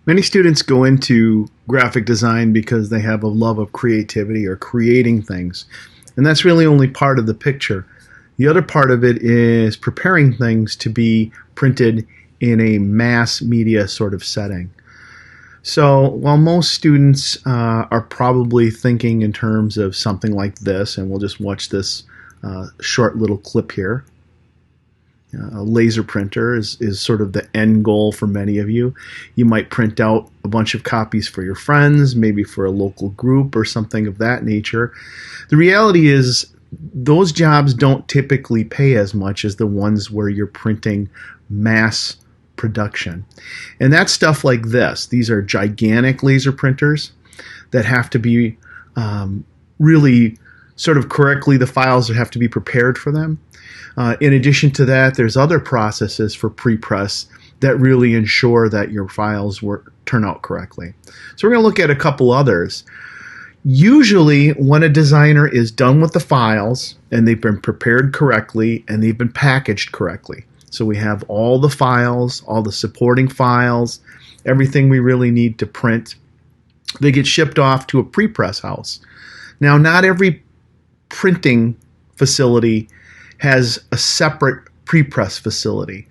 Many students go into graphic design because they have a love of creativity or creating things. And that's really only part of the picture. The other part of it is preparing things to be printed in a mass media sort of setting. So while most students are probably thinking in terms of something like this, and we'll just watch this short little clip here. A laser printer is sort of the end goal for many of you. You might print out a bunch of copies for your friends, maybe for a local group or something of that nature. The reality is those jobs don't typically pay as much as the ones where you're printing mass production. And that's stuff like this. These are gigantic laser printers that have to be really sort of correctly, the files have to be prepared for them. In addition to that, there's other processes for prepress that really ensure that your files turn out correctly. So we're going to look at a couple others. Usually when a designer is done with the files and they've been prepared correctly and they've been packaged correctly, so we have all the files, all the supporting files, everything we really need to print, they get shipped off to a prepress house. Now, not every printing facility has a separate prepress facility,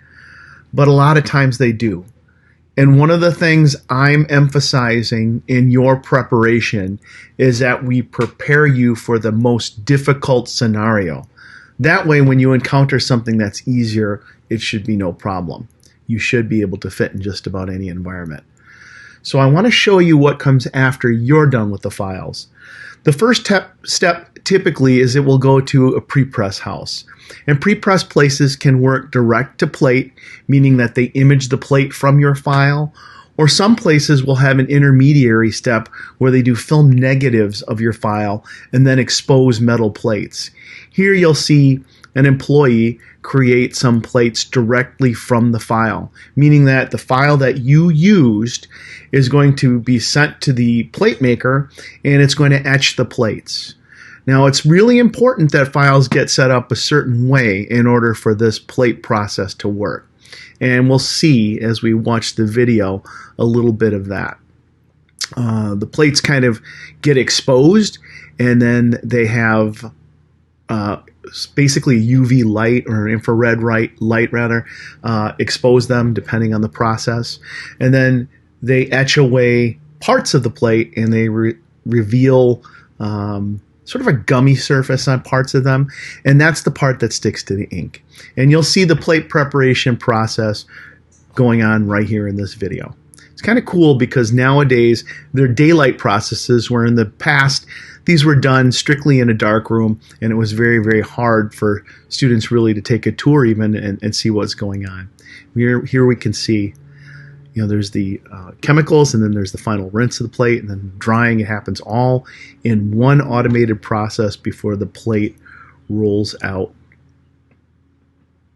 but a lot of times they do. And one of the things I'm emphasizing in your preparation is that we prepare you for the most difficult scenario. That way, when you encounter something that's easier, it should be no problem. You should be able to fit in just about any environment. So I want to show you what comes after you're done with the files. The first step typically is it will go to a prepress house. And prepress places can work direct to plate, meaning that they image the plate from your file, or some places will have an intermediary step where they do film negatives of your file and then expose metal plates. Here you'll see an employee create some plates directly from the file, meaning that the file that you used is going to be sent to the plate maker and it's going to etch the plates. Now, it's really important that files get set up a certain way in order for this plate process to work. And we'll see as we watch the video a little bit of that. The plates kind of get exposed and then they have basically UV light or infrared light rather expose them depending on the process. And then they etch away parts of the plate and they reveal sort of a gummy surface on parts of them, and that's the part that sticks to the ink. And you'll see the plate preparation process going on right here in this video. It's kind of cool because nowadays they're daylight processes where in the past these were done strictly in a dark room and it was very, very hard for students really to take a tour even and see what's going on. Here we can see, you know, there's the chemicals and then there's the final rinse of the plate and then drying. It happens all in one automated process before the plate rolls out.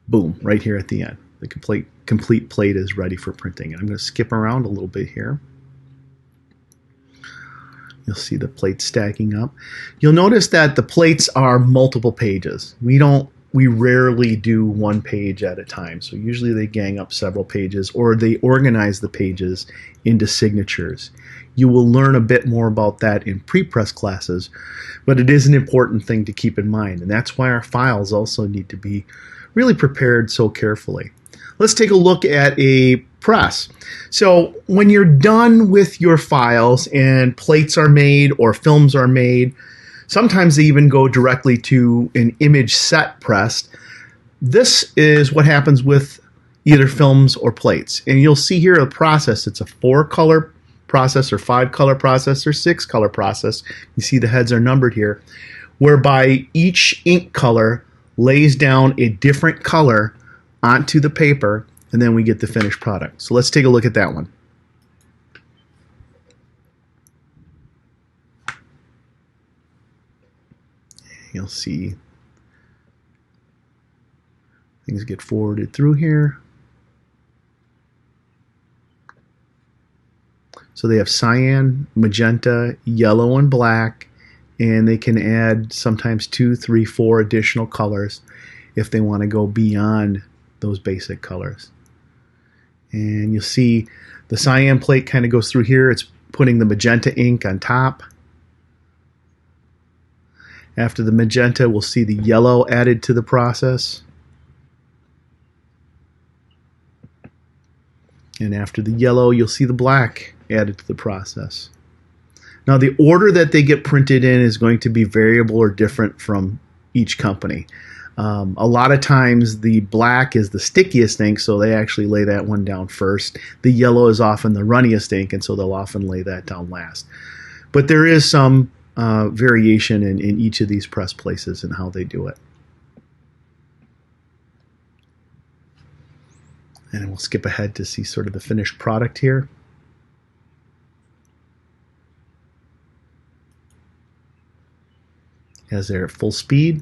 Boom, right here at the end. The complete plate is ready for printing. And I'm going to skip around a little bit here. You'll see the plates stacking up. You'll notice that the plates are multiple pages. We rarely do one page at a time. So usually they gang up several pages or they organize the pages into signatures. You will learn a bit more about that in prepress classes, but it is an important thing to keep in mind. And that's why our files also need to be really prepared so carefully. Let's take a look at a press. So when you're done with your files and plates are made or films are made, sometimes they even go directly to an image set pressed. This is what happens with either films or plates. And you'll see here a process. It's a 4-color process or 5-color process or 6-color process. You see the heads are numbered here, whereby each ink color lays down a different color onto the paper and then we get the finished product. So let's take a look at that one. You'll see things get forwarded through here. So they have cyan, magenta, yellow, and black, and they can add sometimes 2, 3, 4 additional colors if they want to go beyond those basic colors. And you'll see The cyan plate kind of goes through here. It's putting the magenta ink on top. After the magenta, we'll see the yellow added to the process. And after the yellow, you'll see the black added to the process. Now, the order that they get printed in is going to be variable or different from each company. A lot of times the black is the stickiest ink, so they actually lay that one down first. The yellow is often the runniest ink, and so they'll often lay that down last. But there is some variation in each of these press places and how they do it. And we'll skip ahead to see sort of the finished product here. As they're at full speed.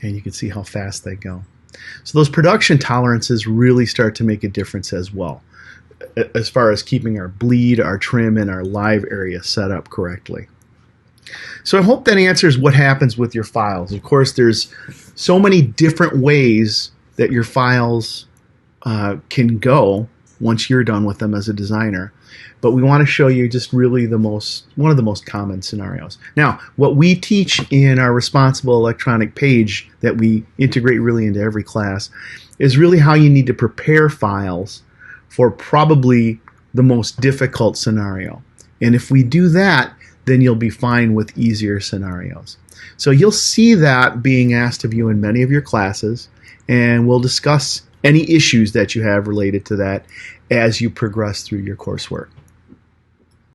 And you can see how fast they go. So those production tolerances really start to make a difference as well, as far as keeping our bleed, our trim, and our live area set up correctly. So I hope that answers what happens with your files. Of course, there's so many different ways that your files can go once you're done with them as a designer. But we want to show you just really one of the most common scenarios. Now, what we teach in our responsible electronic page that we integrate really into every class is really how you need to prepare files for probably the most difficult scenario. And if we do that, then you'll be fine with easier scenarios. So you'll see that being asked of you in many of your classes, and we'll discuss any issues that you have related to that as you progress through your coursework.